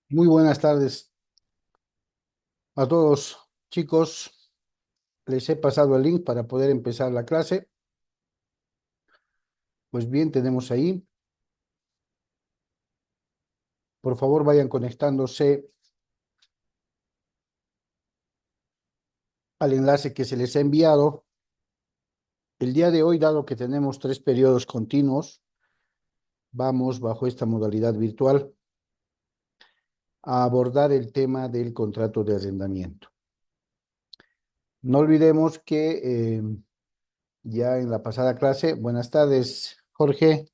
Muy buenas tardes a todos, chicos. Les he pasado el link para poder empezar la clase. Pues bien, tenemos ahí. Por favor, vayan conectándose al enlace que se les ha enviado. El día de hoy, dado que tenemos 3 periodos continuos, vamos bajo esta modalidad virtual a abordar el tema del contrato de arrendamiento. No olvidemos que ya en la pasada clase, buenas tardes, Jorge,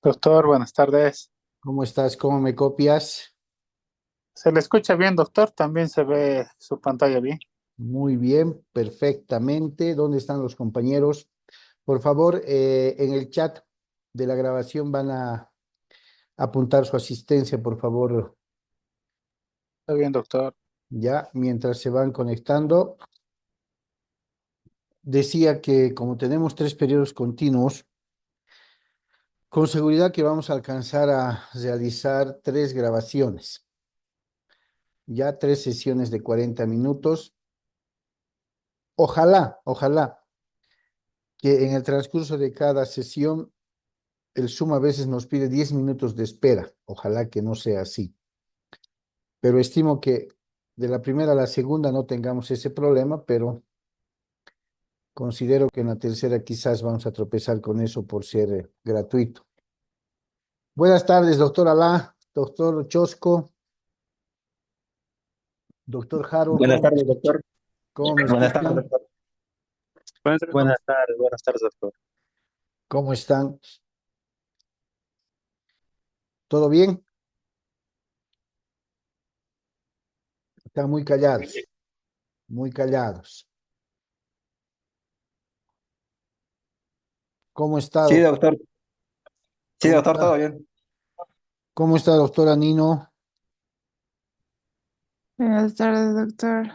Doctor, buenas tardes. ¿cómo estás? ¿Cómo me copias? ¿Se le escucha bien, doctor? También se ve su pantalla bien. Muy bien, perfectamente. ¿Dónde están los compañeros? Por favor, en el chat de la grabación van a apuntar su asistencia, por favor, Está bien, doctor. ya, mientras se van conectando. Decía que como tenemos 3 periodos continuos, con seguridad que vamos a alcanzar a realizar 3 grabaciones, ya 3 sesiones de 40 minutos. Ojalá que en el transcurso de cada sesión el Zoom a veces nos pide 10 minutos de espera. Ojalá que no sea así. Pero estimo que de la primera a la segunda no tengamos ese problema, pero considero que en la tercera quizás vamos a tropezar con eso por ser gratuito. Buenas tardes, doctor Alá, doctor Chosco, doctor Harold, Buenas tardes, doctor. ¿cómo me Buenas tardes, escuchan? doctor. Buenas tardes, doctor. ¿Cómo están? ¿Todo bien? Están muy callados, muy callados. ¿Cómo está, Sí, doctor? doctor. Sí, ¿Cómo doctor, todo está? bien. ¿Cómo está, doctora Nino? Buenas tardes, doctor.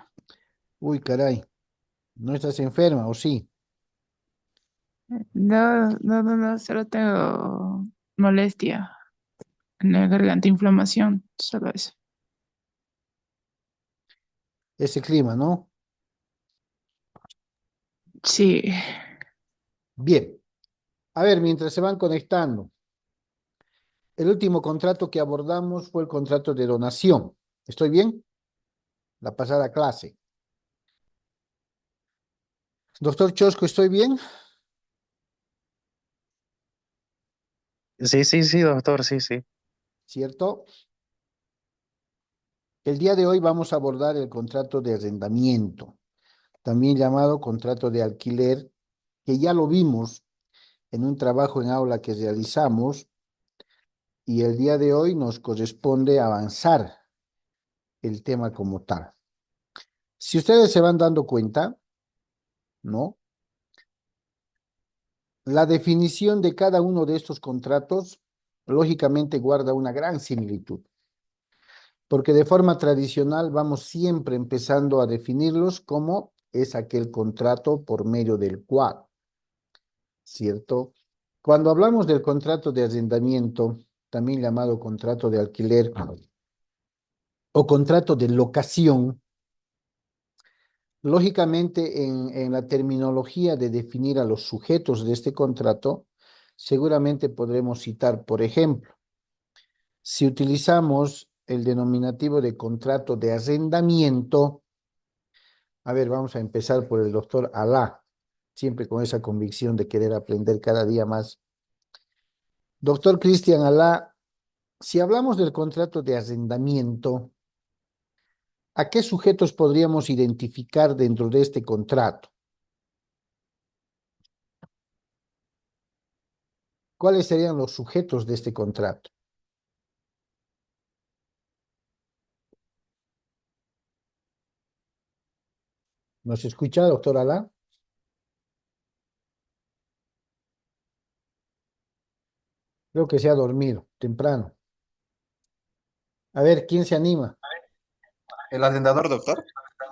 Uy, caray, ¿no estás enferma o sí? No, solo tengo molestia en la garganta, inflamación, solo eso. Ese clima, ¿no? Sí, Bien. A ver, mientras se van conectando, el último contrato que abordamos fue el contrato de donación. ¿Estoy bien? La pasada clase. Doctor Chosco, ¿estoy bien? Sí, doctor, sí. ¿Cierto? El día de hoy vamos a abordar el contrato de arrendamiento, también llamado contrato de alquiler, que ya lo vimos en un trabajo en aula que realizamos y el día de hoy nos corresponde avanzar el tema como tal. Si ustedes se van dando cuenta, ¿no? La definición de cada uno de estos contratos, lógicamente, guarda una gran similitud, porque de forma tradicional vamos siempre empezando a definirlos como es aquel contrato por medio del cual, ¿cierto? Cuando hablamos del contrato de arrendamiento, también llamado contrato de alquiler o contrato de locación, lógicamente en la terminología de definir a los sujetos de este contrato, seguramente podremos citar, por ejemplo, si utilizamos el denominativo de contrato de arrendamiento, a ver, vamos a empezar por el doctor Alá, siempre con esa convicción de querer aprender cada día más. Doctor Cristian Alá, si hablamos del contrato de arrendamiento, ¿a qué sujetos podríamos identificar dentro de este contrato? ¿Cuáles serían los sujetos de este contrato? ¿Nos escucha, doctor Alá? Creo que se ha dormido temprano. A ver, ¿quién se anima? ¿El arrendador, doctor?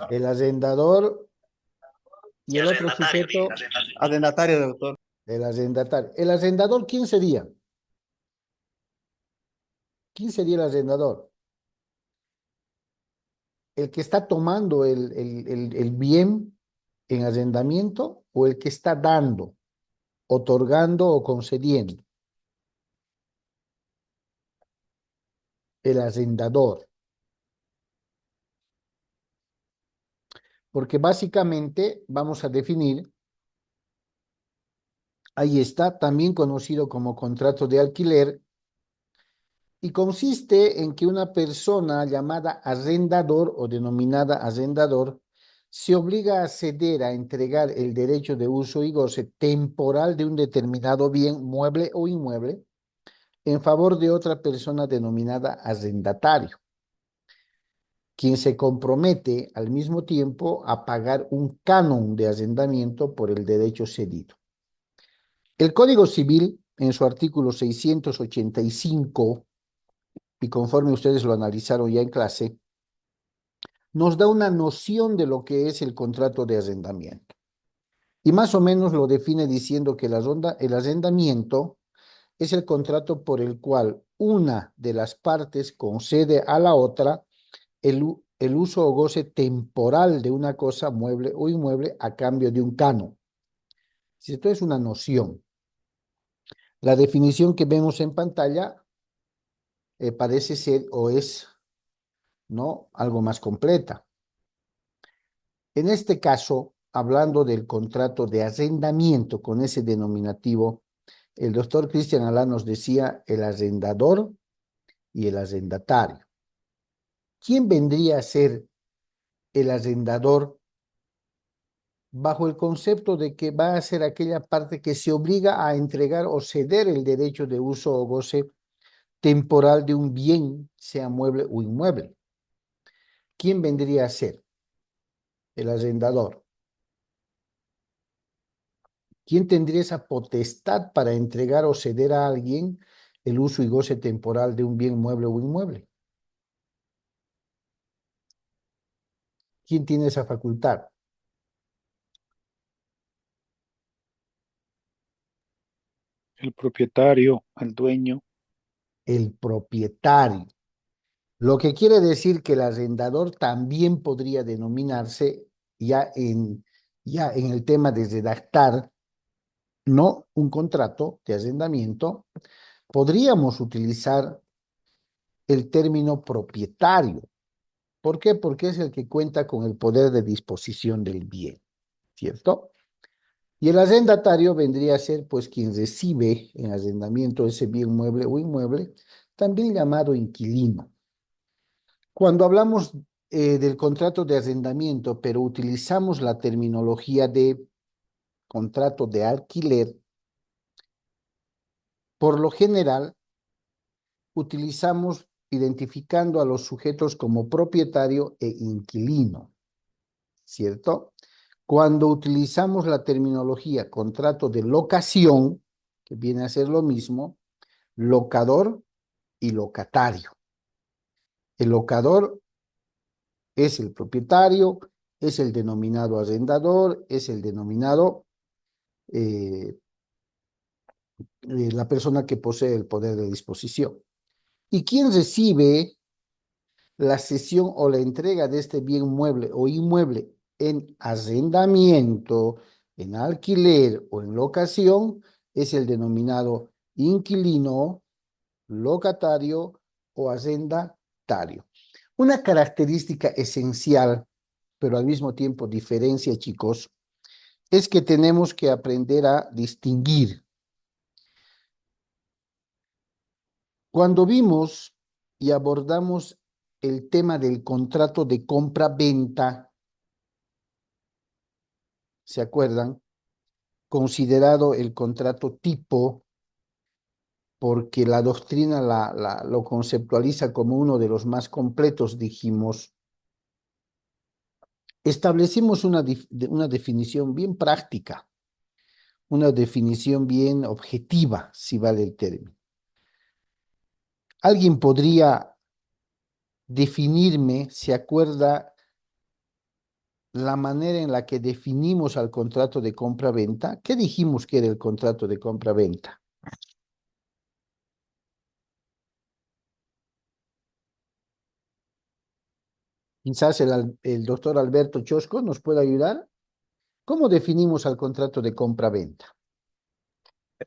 El arrendador y el otro sujeto, Arrendatario, doctor. el arrendatario. ¿El arrendador quién sería? ¿Quién sería el arrendador? ¿El que está tomando el bien en arrendamiento o el que está dando, otorgando o concediendo? El arrendador. Porque básicamente vamos a definir, ahí está, también conocido como contrato de alquiler, y consiste en que una persona llamada arrendador o denominada arrendador se obliga a ceder a entregar el derecho de uso y goce temporal de un determinado bien, mueble o inmueble, en favor de otra persona denominada arrendatario, quien se compromete al mismo tiempo a pagar un canon de arrendamiento por el derecho cedido. El Código Civil, en su artículo 685, y conforme ustedes lo analizaron ya en clase, nos da una noción de lo que es el contrato de arrendamiento. Y más o menos lo define diciendo que el arrendamiento es el contrato por el cual una de las partes concede a la otra el uso o goce temporal de una cosa, mueble o inmueble, a cambio de un canon. Esto es una noción. La definición que vemos en pantalla parece ser o es, ¿no?, algo más completa. En este caso, hablando del contrato de arrendamiento con ese denominativo, el doctor Cristian Alá nos decía el arrendador y el arrendatario. ¿Quién vendría a ser el arrendador bajo el concepto de que va a ser aquella parte que se obliga a entregar o ceder el derecho de uso o goce temporal de un bien, sea mueble o inmueble? ¿Quién vendría a ser el arrendador? ¿Quién tendría esa potestad para entregar o ceder a alguien el uso y goce temporal de un bien mueble o inmueble? ¿Quién tiene esa facultad? El propietario, el dueño. El propietario. Lo que quiere decir que el arrendador también podría denominarse ya en el tema de redactar, no un contrato de arrendamiento, podríamos utilizar el término propietario. ¿Por qué? Porque es el que cuenta con el poder de disposición del bien, ¿cierto? Y el arrendatario vendría a ser pues quien recibe en arrendamiento ese bien mueble o inmueble, también llamado inquilino. Cuando hablamos del contrato de arrendamiento, pero utilizamos la terminología de contrato de alquiler, por lo general utilizamos identificando a los sujetos como propietario e inquilino, ¿cierto? Cuando utilizamos la terminología contrato de locación, que viene a ser lo mismo, locador y locatario. El locador es el propietario, es el denominado arrendador, es el denominado la persona que posee el poder de disposición. ¿Y quién recibe la cesión o la entrega de este bien mueble o inmueble en arrendamiento, en alquiler o en locación? Es el denominado inquilino, locatario o arrendatario. Una característica esencial, pero al mismo tiempo diferencia, chicos, es que tenemos que aprender a distinguir. Cuando vimos y abordamos el tema del contrato de compra-venta, ¿se acuerdan? Considerado el contrato tipo, porque la doctrina lo conceptualiza como uno de los más completos, dijimos, establecimos una definición bien práctica, una definición bien objetiva, si vale el término. ¿Alguien podría definirme, se acuerda, la manera en la que definimos al contrato de compra-venta? ¿Qué dijimos que era el contrato de compra-venta? Quizás el doctor Alberto Chosco nos pueda ayudar. ¿Cómo definimos al contrato de compra-venta?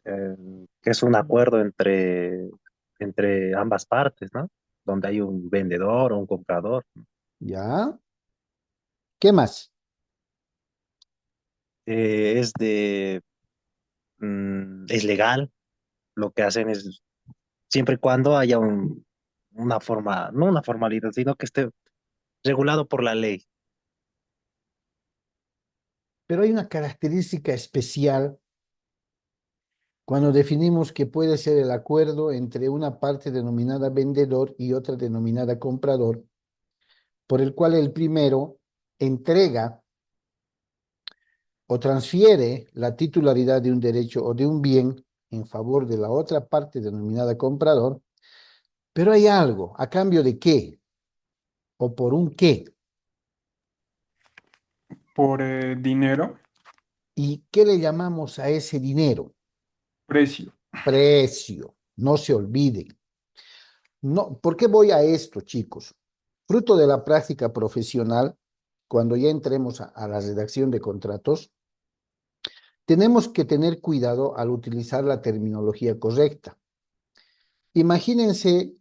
Que es un acuerdo entre ambas partes, ¿no? Donde hay un vendedor o un comprador. ¿Ya? ¿Qué más? Es es legal. Lo que hacen es, siempre y cuando haya una forma, no una formalidad, sino que esté regulado por la ley. Pero hay una característica especial cuando definimos que puede ser el acuerdo entre una parte denominada vendedor y otra denominada comprador, por el cual el primero entrega o transfiere la titularidad de un derecho o de un bien en favor de la otra parte denominada comprador, pero hay algo, ¿a cambio de qué? ¿O por un qué? Por dinero, ¿Y qué le llamamos a ese dinero? precio. Precio. No se olviden. No, ¿por qué voy a esto, chicos? Fruto de la práctica profesional, cuando ya entremos a la redacción de contratos, tenemos que tener cuidado al utilizar la terminología correcta. Imagínense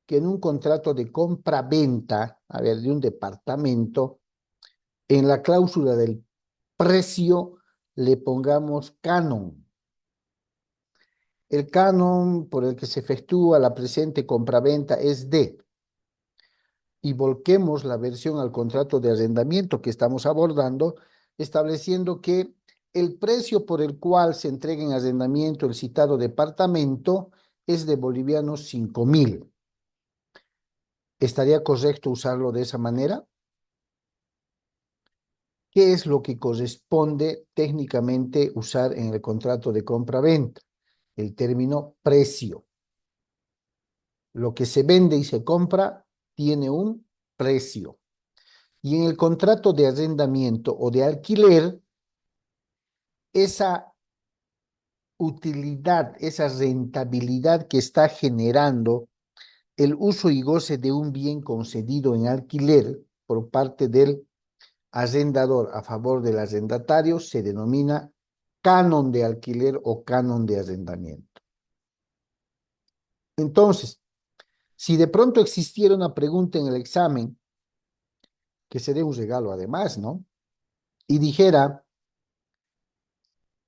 que en un contrato de compra-venta, a ver, de un departamento, en la cláusula del precio le pongamos canon. El canon por el que se efectúa la presente compraventa es D. Y volquemos la versión al contrato de arrendamiento que estamos abordando, estableciendo que el precio por el cual se entrega en arrendamiento el citado departamento es de bolivianos 5.000. ¿Estaría correcto usarlo de esa manera? ¿Qué es lo que corresponde técnicamente usar en el contrato de compra-venta? El término precio. Lo que se vende y se compra tiene un precio. Y en el contrato de arrendamiento o de alquiler, esa utilidad, esa rentabilidad que está generando el uso y goce de un bien concedido en alquiler por parte del arrendador a favor del arrendatario se denomina canon de alquiler o canon de arrendamiento. Entonces, si de pronto existiera una pregunta en el examen, que sería un regalo además, ¿no? Y dijera,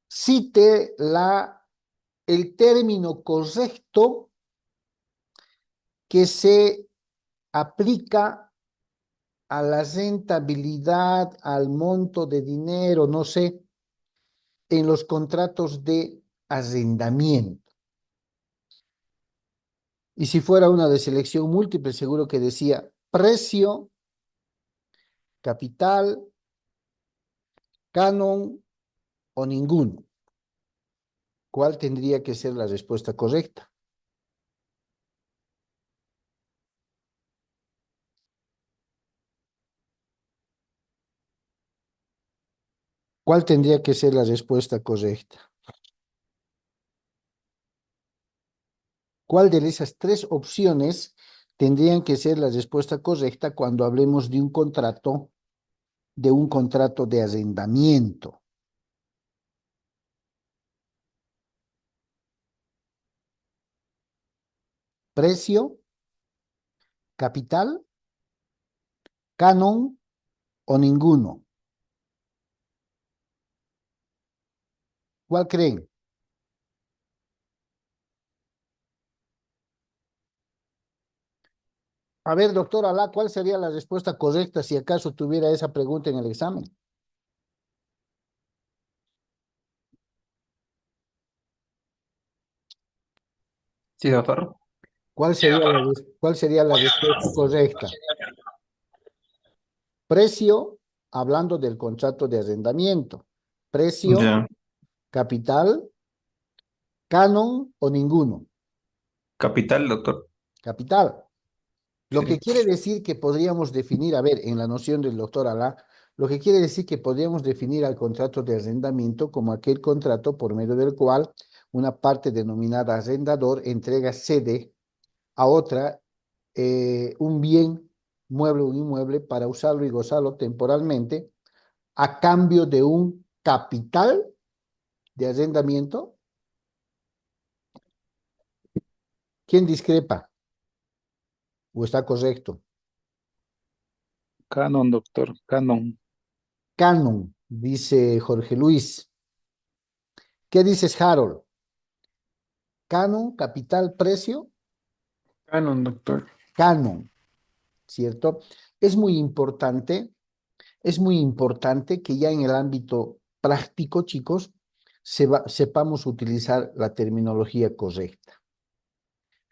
cite el término correcto que se aplica a la rentabilidad, al monto de dinero, no sé, en los contratos de arrendamiento. Y si fuera una de selección múltiple, seguro que decía precio, capital, canon o ninguno. ¿Cuál tendría que ser la respuesta correcta? ¿Cuál tendría que ser la respuesta correcta? ¿Cuál de esas tres opciones tendrían que ser la respuesta correcta cuando hablemos de un contrato de arrendamiento? ¿Precio, capital, canon o ninguno? ¿Cuál creen? A ver, doctor Alá, ¿cuál sería la respuesta correcta si acaso tuviera esa pregunta en el examen? Sí, doctor. ¿Cuál sería la respuesta correcta? Precio, hablando del contrato de arrendamiento. Precio, Ya. capital, canon o ninguno. Capital, doctor. Capital. Lo que Sí. quiere decir que podríamos definir, a ver, en la noción del doctor Alá, lo que quiere decir que podríamos definir al contrato de arrendamiento como aquel contrato por medio del cual una parte denominada arrendador entrega sede a otra un bien mueble o inmueble para usarlo y gozarlo temporalmente a cambio de un capital de arrendamiento. ¿Quién discrepa? ¿O está correcto? Canon, doctor, canon. Canon, dice Jorge Luis. ¿Qué dices, Harold? Canon, capital, precio, Canon, doctor. canon, ¿cierto? Es muy importante que ya en el ámbito práctico, chicos, sepamos utilizar la terminología correcta.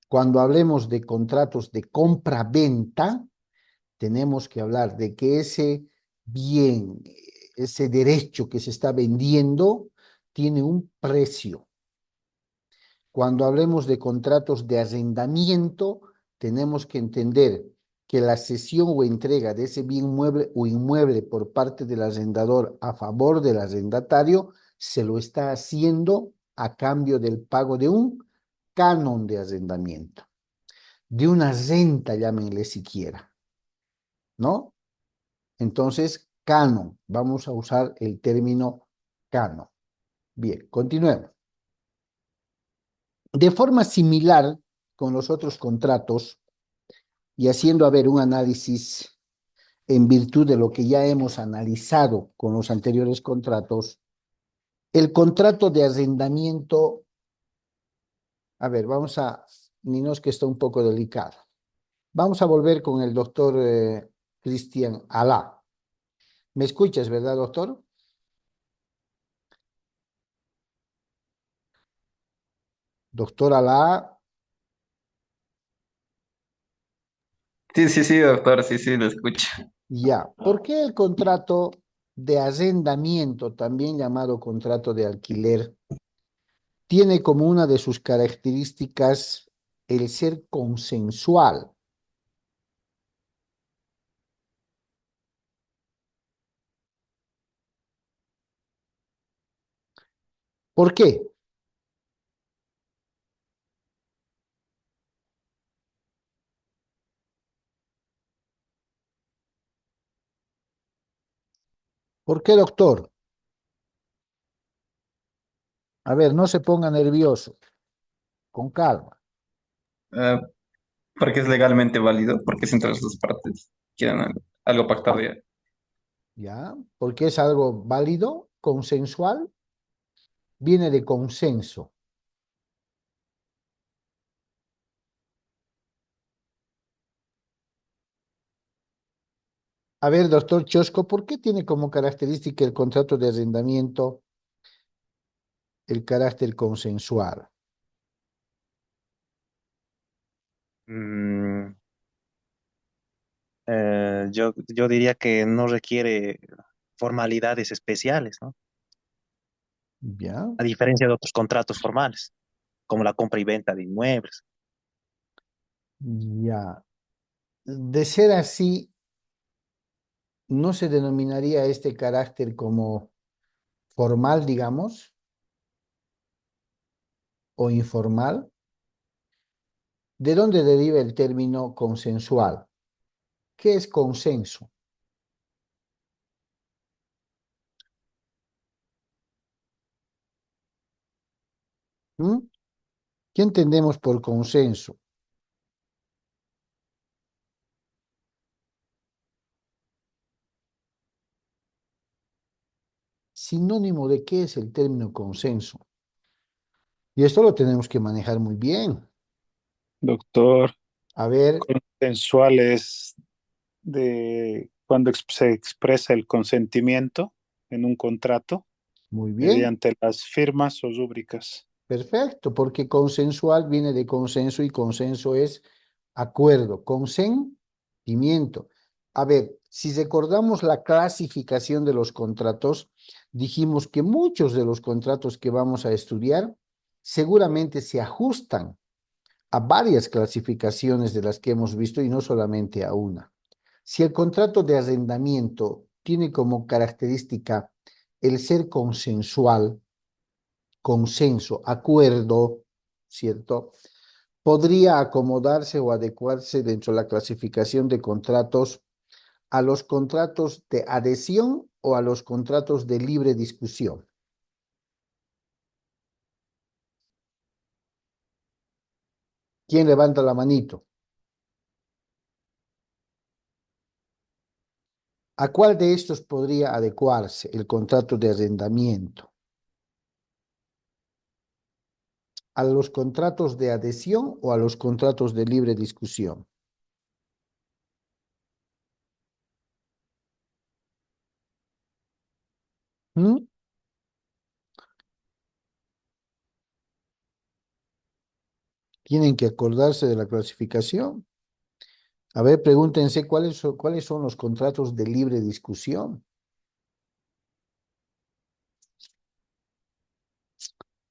Cuando hablemos de contratos de compra-venta, tenemos que hablar de que ese bien, ese derecho que se está vendiendo, tiene un precio. Cuando hablemos de contratos de arrendamiento, tenemos que entender que la cesión o entrega de ese bien mueble o inmueble por parte del arrendador a favor del arrendatario se lo está haciendo a cambio del pago de un canon de arrendamiento, de una renta, llámenle siquiera, ¿no? Entonces, canon, vamos a usar el término canon. Bien, continuemos. De forma similar con los otros contratos y haciendo, a ver, un análisis en virtud de lo que ya hemos analizado con los anteriores contratos, el contrato de arrendamiento, a ver, Ninos, que está un poco delicado. Vamos a volver con el doctor Cristian Alá. ¿Me escuchas, verdad, doctor? Doctor Alá, Sí, doctor, sí, lo escucho. ya. ¿Por qué el contrato de arrendamiento, también llamado contrato de alquiler, tiene como una de sus características el ser consensual? ¿Por qué? ¿Por qué, doctor? A ver, no se ponga nervioso, con calma. Ah, porque es legalmente válido, porque es entre las dos partes. Quieren algo pactado ya. ¿Ya? Porque es algo válido, consensual, viene de consenso. A ver, doctor Chosco, ¿por qué tiene como característica el contrato de arrendamiento el carácter consensual? Mm, yo diría que no requiere formalidades especiales, ¿no? ¿Ya? A diferencia de otros contratos formales, como la compra y venta de inmuebles. Ya. De ser así, ¿no se denominaría este carácter como formal, digamos, o informal? ¿De dónde deriva el término consensual? ¿Qué es consenso? ¿Mm? ¿Qué entendemos por consenso? Sinónimo de qué es el término consenso. Y esto lo tenemos que manejar muy bien. Doctor, A ver, consensual es de cuando se expresa el consentimiento en un contrato muy bien, mediante las firmas o rúbricas. perfecto, porque consensual viene de consenso y consenso es acuerdo, consentimiento. A ver, si recordamos la clasificación de los contratos, dijimos que muchos de los contratos que vamos a estudiar seguramente se ajustan a varias clasificaciones de las que hemos visto y no solamente a una. Si el contrato de arrendamiento tiene como característica el ser consensual, consenso, acuerdo, ¿cierto? podría acomodarse o adecuarse dentro de la clasificación de contratos a los contratos de adhesión o a los contratos de libre discusión? ¿Quién levanta la manito? ¿A cuál de estos podría adecuarse el contrato de arrendamiento? ¿A los contratos de adhesión o a los contratos de libre discusión? ¿Mm? Tienen que acordarse de la clasificación. A ver, pregúntense cuáles son los contratos de libre discusión.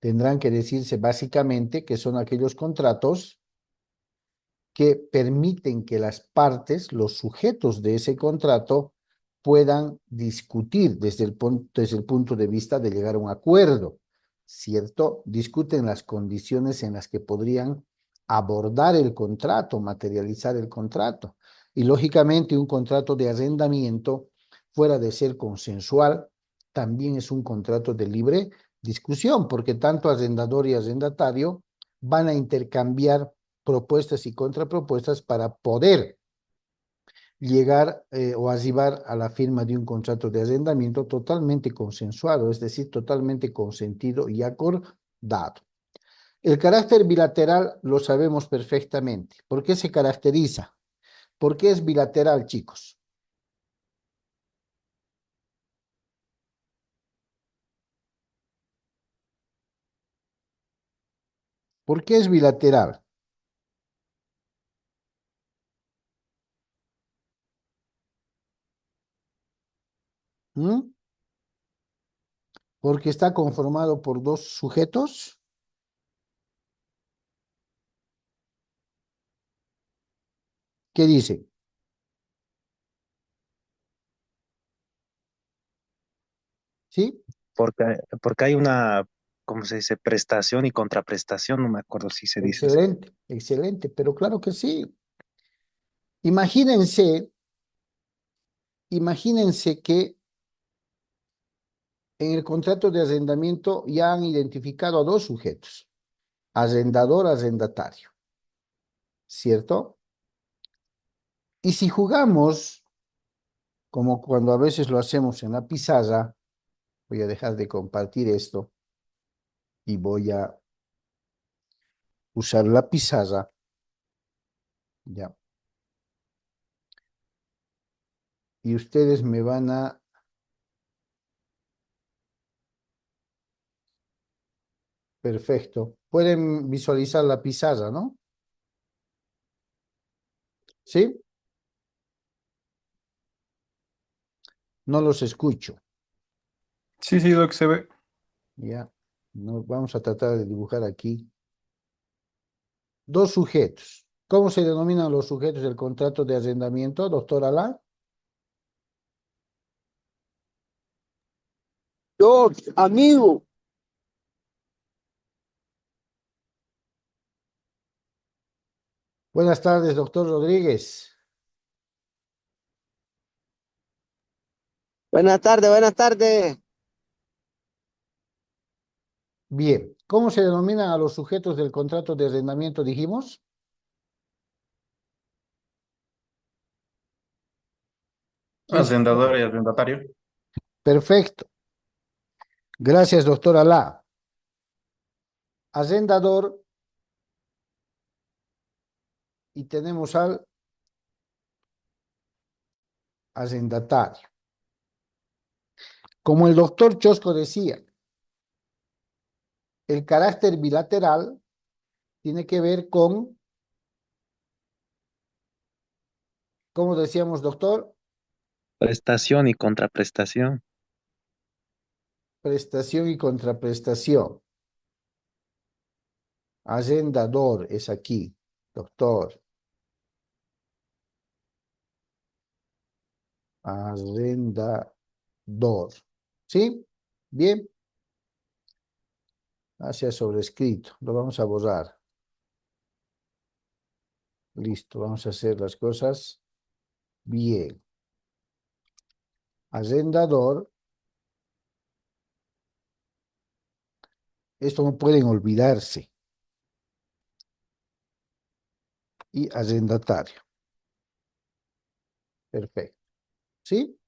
Tendrán que decirse básicamente que son aquellos contratos que permiten que las partes, los sujetos de ese contrato, puedan discutir desde el punto de vista de llegar a un acuerdo, ¿cierto? Discuten las condiciones en las que podrían abordar el contrato, materializar el contrato. Y lógicamente un contrato de arrendamiento, fuera de ser consensual, también es un contrato de libre discusión, porque tanto arrendador y arrendatario van a intercambiar propuestas y contrapropuestas para poder llegar o arribar a la firma de un contrato de arrendamiento totalmente consensuado, es decir, totalmente consentido y acordado. El carácter bilateral lo sabemos perfectamente. ¿Por qué se caracteriza? ¿Por qué es bilateral, chicos? ¿Por qué es bilateral? ¿Mm? Porque está conformado por dos sujetos. ¿Qué dice? ¿Sí? Porque hay una, ¿cómo se dice? Prestación y contraprestación, no me acuerdo si se dice así. Excelente, excelente, pero claro que sí. Imagínense que en el contrato de arrendamiento ya han identificado a dos sujetos, arrendador, arrendatario, ¿cierto? Y si jugamos, como cuando a veces lo hacemos en la pizarra, voy a dejar de compartir esto y voy a usar la pizarra, ya. Y ustedes me van a... Perfecto. Pueden visualizar la pizarra, ¿no? ¿Sí? No los escucho. Sí, sí, Doc, se ve. Ya. Vamos a tratar de dibujar aquí dos sujetos. ¿Cómo se denominan los sujetos del contrato de arrendamiento, doctor Alá? Yo, amigo, Buenas tardes, doctor Rodríguez. buenas tardes, buenas tardes. Bien, ¿cómo se denominan a los sujetos del contrato de arrendamiento, dijimos? ¿Quién se Arrendador acuerda? y arrendatario. Perfecto. Gracias, doctor Alá. Arrendador y tenemos al arrendatario. Como el doctor Chosco decía, el carácter bilateral tiene que ver con, ¿cómo decíamos, doctor? Prestación y contraprestación. Prestación y contraprestación. Arrendador es aquí, doctor. Arrendador. ¿Sí? Bien. Hacia sobrescrito. Lo vamos a borrar. Listo, vamos a hacer las cosas bien. Arrendador. Esto no pueden olvidarse. Y arrendatario. Perfecto. ¿Sí?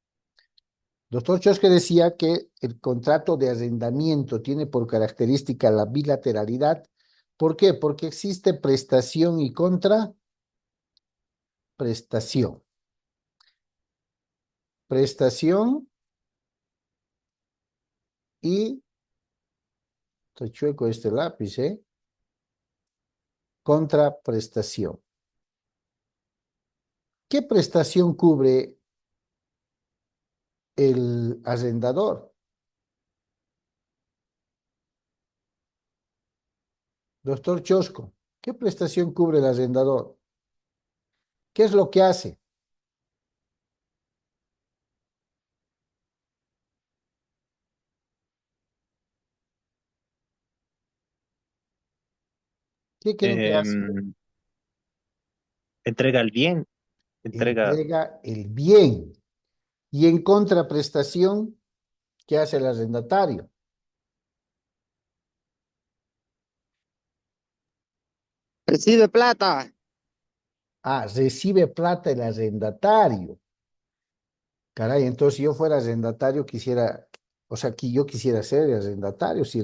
Doctor Chosque decía que el contrato de arrendamiento tiene por característica la bilateralidad. ¿Por qué? Porque existe prestación y contraprestación. Prestación y, está chueco este lápiz, ¿eh? Contraprestación. ¿Qué prestación cubre el arrendador? Doctor Chosco, ¿qué prestación cubre el arrendador? ¿Qué es lo que hace? ¿Qué es lo que hace? Em, entrega el bien, entrega, Entrega el bien. Y en contraprestación, ¿qué hace el arrendatario? Recibe plata. Ah, recibe plata el arrendatario. Caray, entonces si yo fuera arrendatario quisiera, o sea, que yo quisiera ser el arrendatario, si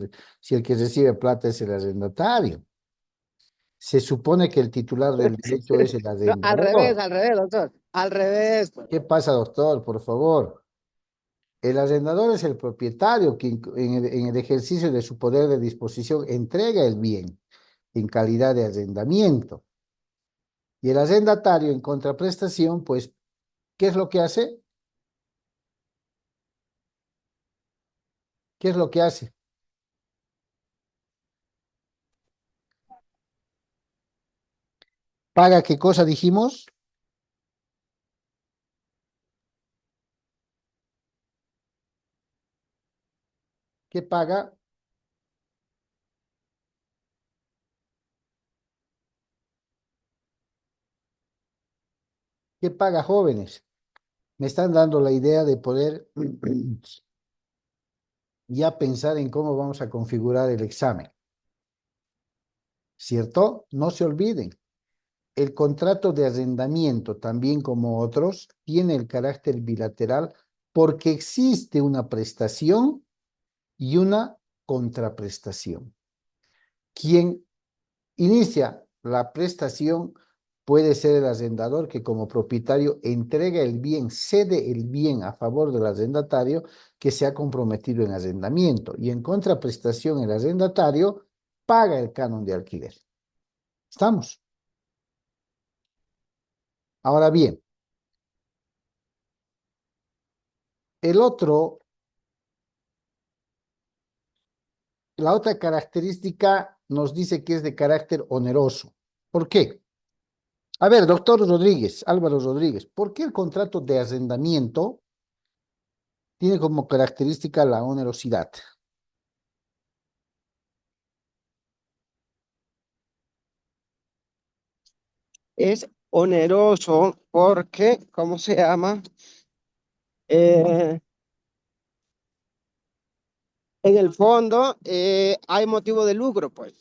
el que recibe plata es el arrendatario. Se supone que el titular del derecho es el No, arrendador. al revés, doctor. Al revés, pues. ¿Qué pasa, doctor? Por favor. El arrendador es el propietario que en el ejercicio de su poder de disposición entrega el bien en calidad de arrendamiento. Y el arrendatario en contraprestación, pues, ¿qué es lo que hace? ¿Qué es lo que hace? ¿Paga qué cosa dijimos? ¿Qué paga? ¿Qué paga, jóvenes? Me están dando la idea de poder ya pensar en cómo vamos a configurar el examen. ¿Cierto? No se olviden. El contrato de arrendamiento, también como otros, tiene el carácter bilateral porque existe una prestación y una contraprestación. Quien inicia la prestación puede ser el arrendador que como propietario entrega el bien, cede el bien a favor del arrendatario que se ha comprometido en arrendamiento y en contraprestación el arrendatario paga el canon de alquiler. ¿Estamos? Ahora bien, el otro, la otra característica nos dice que es de carácter oneroso. ¿Por qué? A ver, doctor Rodríguez, Álvaro Rodríguez, ¿por qué el contrato de arrendamiento tiene como característica la onerosidad? Es oneroso porque, ¿cómo se llama? Eh, en el fondo hay motivo de lucro, pues.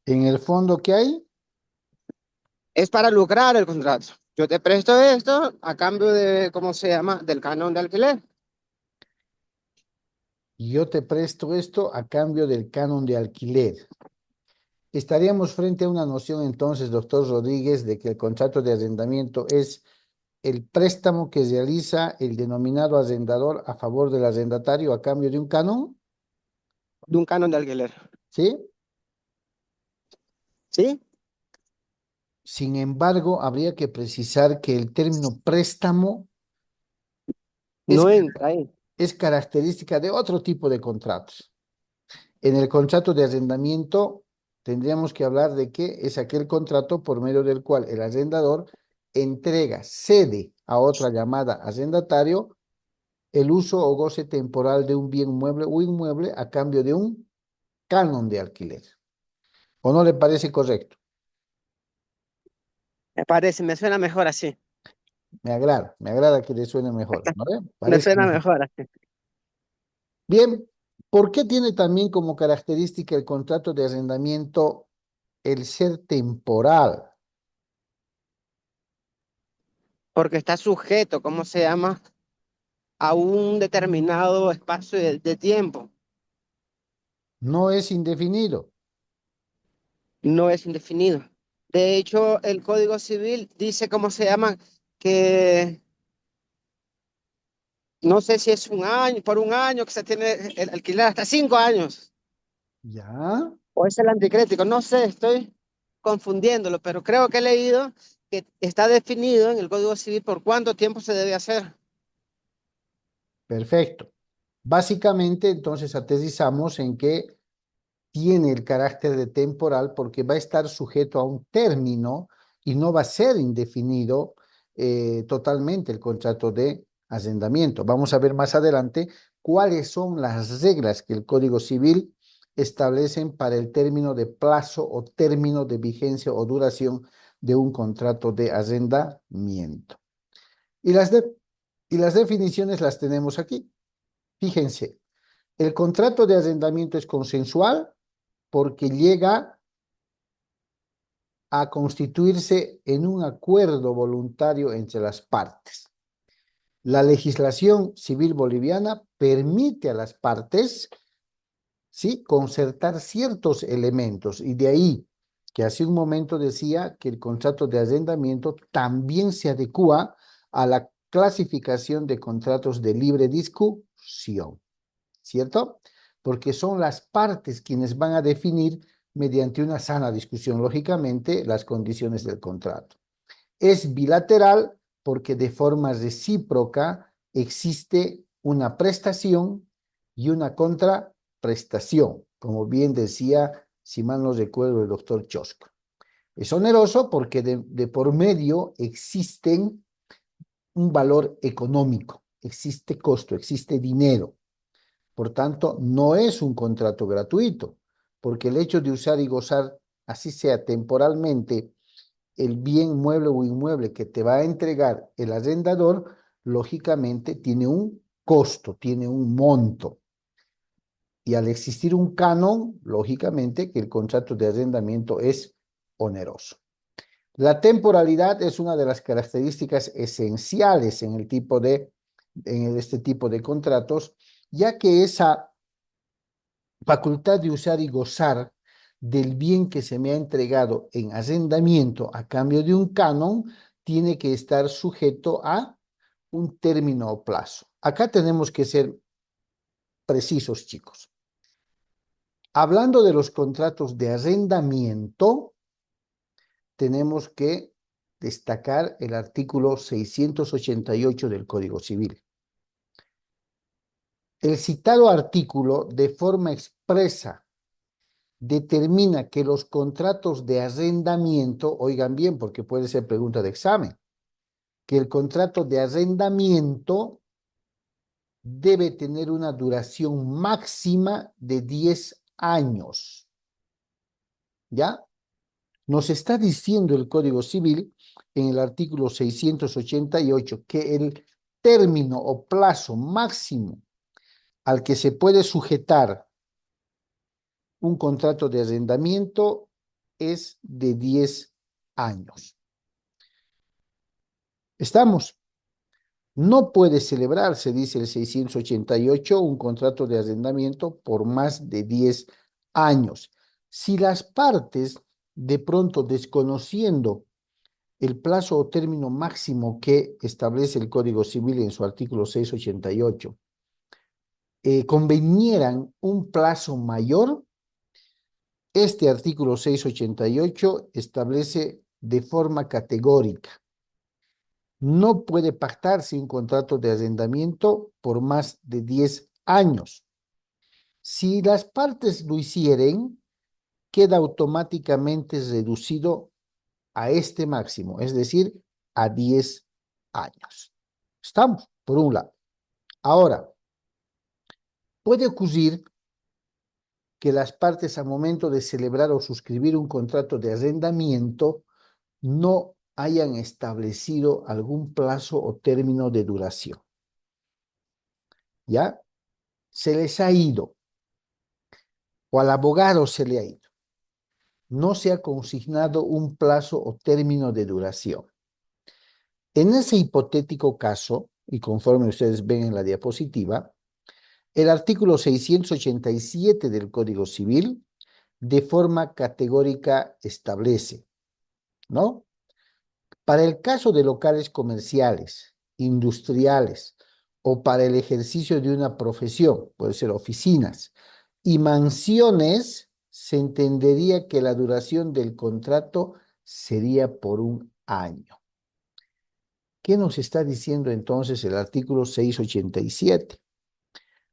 En el fondo, ¿qué hay? Es para lucrar el contrato. Yo te presto esto a cambio de, ¿cómo se llama? Del canon de alquiler. Yo te presto esto a cambio del canon de alquiler. Estaríamos frente a una noción entonces, doctor Rodríguez, de que el contrato de arrendamiento es el préstamo que realiza el denominado arrendador a favor del arrendatario a cambio de un canon, De un canon de alquiler. ¿sí? ¿Sí? Sin embargo, habría que precisar que el término préstamo es, No entra ahí. es característica de otro tipo de contratos. En el contrato de arrendamiento tendríamos que hablar de que es aquel contrato por medio del cual el arrendador entrega, cede a otra llamada arrendatario el uso o goce temporal de un bien mueble o inmueble a cambio de un canon de alquiler. ¿O no le parece correcto? Me parece, me suena mejor así. Me agrada que le suene mejor, ¿no ve? Me Parece suena mejor. mejor así. Bien, ¿por qué tiene también como característica el contrato de arrendamiento el ser temporal? Porque está sujeto, ¿cómo se llama? A un determinado espacio de tiempo. No es indefinido. No es indefinido. De hecho, el Código Civil dice, ¿cómo se llama? Que no sé si es un año, por un año que se tiene el alquiler hasta 5 años. ¿Ya? O es el anticrético, no sé, estoy confundiéndolo, pero creo que he leído que está definido en el Código Civil por cuánto tiempo se debe hacer. Perfecto. Básicamente, entonces aterrizamos en que tiene el carácter de temporal porque va a estar sujeto a un término y no va a ser indefinido totalmente el contrato de arrendamiento. Vamos a ver más adelante cuáles son las reglas que el Código Civil establecen para el término de plazo o término de vigencia o duración de un contrato de arrendamiento. Y las definiciones las tenemos aquí. Fíjense, el contrato de arrendamiento es consensual porque llega a constituirse en un acuerdo voluntario entre las partes. La legislación civil boliviana permite a las partes, ¿sí?, concertar ciertos elementos y de ahí que hace un momento decía que el contrato de arrendamiento también se adecua a la clasificación de contratos de libre discusión, ¿cierto? Porque son las partes quienes van a definir mediante una sana discusión, lógicamente, las condiciones del contrato. Es bilateral porque de forma recíproca existe una prestación y una contraprestación, como bien decía, si mal no recuerdo, el doctor Chosco. Es oneroso porque de por medio existen un valor económico, existe costo, existe dinero. Por tanto, no es un contrato gratuito, porque el hecho de usar y gozar, así sea temporalmente, el bien mueble o inmueble que te va a entregar el arrendador, lógicamente tiene un costo, tiene un monto. Y al existir un canon, lógicamente que el contrato de arrendamiento es oneroso. La temporalidad es una de las características esenciales en este tipo de contratos, ya que esa facultad de usar y gozar del bien que se me ha entregado en arrendamiento a cambio de un canon tiene que estar sujeto a un término o plazo. Acá tenemos que ser precisos, chicos. Hablando de los contratos de arrendamiento, tenemos que destacar el artículo 688 del Código Civil. El citado artículo, de forma expresa, determina que los contratos de arrendamiento, oigan bien, porque puede ser pregunta de examen, que el contrato de arrendamiento debe tener una duración máxima de 10 años. ¿Ya? Nos está diciendo el Código Civil en el artículo 688 que el término o plazo máximo al que se puede sujetar un contrato de arrendamiento es de 10 años. ¿Estamos? No puede celebrarse, dice el 688, un contrato de arrendamiento por más de 10 años. Si las partes, de pronto desconociendo el plazo o término máximo que establece el Código Civil en su artículo 688, convenieran un plazo mayor, este artículo 688 establece de forma categórica: no puede pactarse un contrato de arrendamiento por más de 10 años. Si las partes lo hicieren, queda automáticamente reducido a este máximo, es decir, a 10 años. ¿Estamos? Por un lado. Ahora, puede ocurrir que las partes al momento de celebrar o suscribir un contrato de arrendamiento no hayan establecido algún plazo o término de duración. ¿Ya? Se les ha ido, o al abogado se le ha ido. No se ha consignado un plazo o término de duración. En ese hipotético caso, y conforme ustedes ven en la diapositiva, el artículo 687 del Código Civil de forma categórica establece, ¿no? Para el caso de locales comerciales, industriales o para el ejercicio de una profesión, puede ser oficinas, y mansiones, se entendería que la duración del contrato sería por un año. ¿Qué nos está diciendo entonces el artículo 687?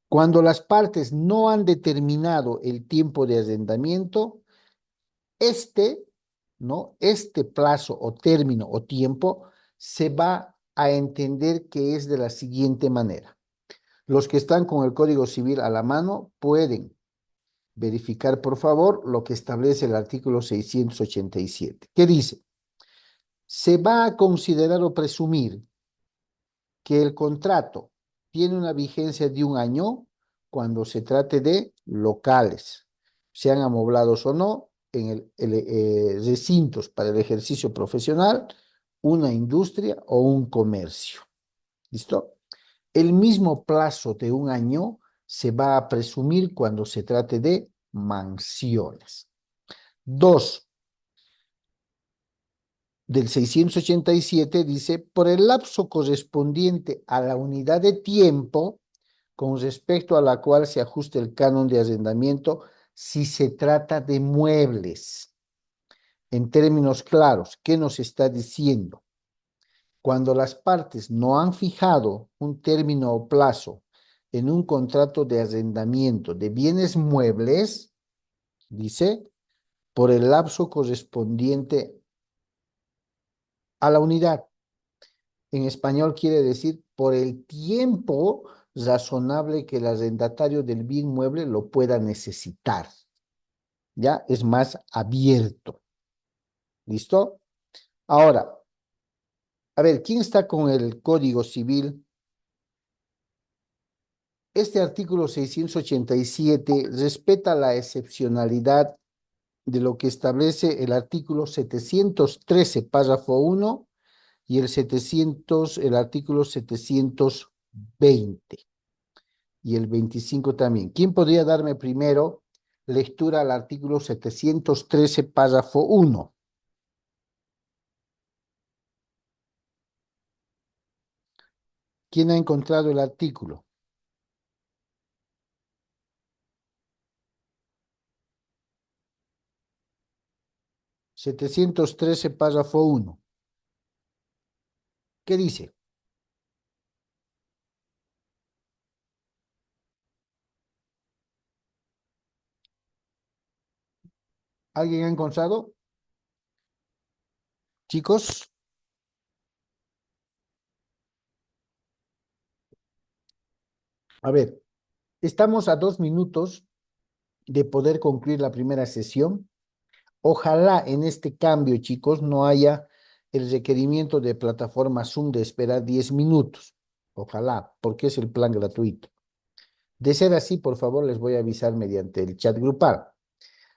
Cuando las partes no han determinado el tiempo de arrendamiento, ¿no? Este plazo o término o tiempo se va a entender que es de la siguiente manera. Los que están con el Código Civil a la mano pueden verificar, por favor, lo que establece el artículo 687. ¿Qué dice? Se va a considerar o presumir que el contrato tiene una vigencia de un año cuando se trate de locales, sean amoblados o no, en recintos para el ejercicio profesional, una industria o un comercio. ¿Listo? El mismo plazo de un año se va a presumir cuando se trate de mansiones. 2. Del 687 dice, por el lapso correspondiente a la unidad de tiempo con respecto a la cual se ajuste el canon de arrendamiento si se trata de muebles. En términos claros, ¿qué nos está diciendo? Cuando las partes no han fijado un término o plazo en un contrato de arrendamiento de bienes muebles, dice, por el lapso correspondiente a la unidad. En español quiere decir por el tiempo razonable que el arrendatario del bien mueble lo pueda necesitar. Ya es más abierto. ¿Listo? Ahora, a ver, ¿quién está con el Código Civil? Este artículo 687 respeta la excepcionalidad de lo que establece el artículo 713, párrafo 1, y el artículo 720 y el 25 también. ¿Quién podría darme primero lectura al artículo 713, párrafo 1? ¿Quién ha encontrado el artículo? (713, párrafo 1). ¿Qué dice? ¿Alguien ha encontrado? Chicos. A ver, estamos a 2 minutos de poder concluir la primera sesión. Ojalá en este cambio, chicos, no haya el requerimiento de plataforma Zoom de esperar 10 minutos. Ojalá, porque es el plan gratuito. De ser así, por favor, les voy a avisar mediante el chat grupal.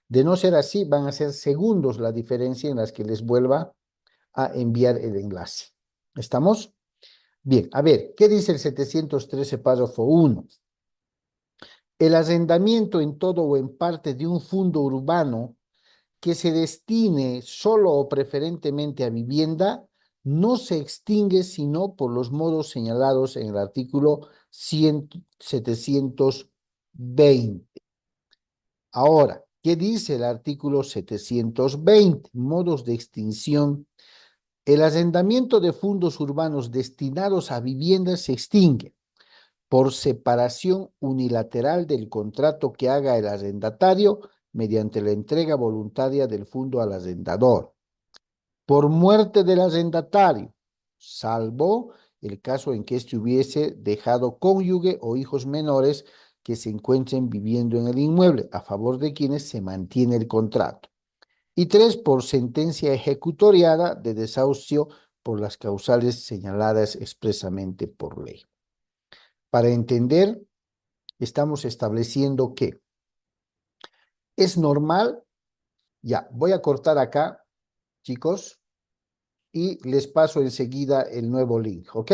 De no ser así, van a ser segundos la diferencia en las que les vuelva a enviar el enlace. ¿Estamos? Bien, a ver, ¿qué dice el 713, párrafo 1? El arrendamiento en todo o en parte de un fondo urbano que se destine solo o preferentemente a vivienda no se extingue sino por los modos señalados en el artículo 720. Ahora, ¿qué dice el artículo 720? Modos de extinción. El arrendamiento de fondos urbanos destinados a viviendas se extingue por separación unilateral del contrato que haga el arrendatario mediante la entrega voluntaria del fondo al arrendador, por muerte del arrendatario, salvo el caso en que éste hubiese dejado cónyuge o hijos menores que se encuentren viviendo en el inmueble, a favor de quienes se mantiene el contrato. Y 3, por sentencia ejecutoriada de desahucio por las causales señaladas expresamente por ley. Para entender, estamos estableciendo que es normal. Ya, voy a cortar acá, chicos, y les paso enseguida el nuevo link, ¿ok?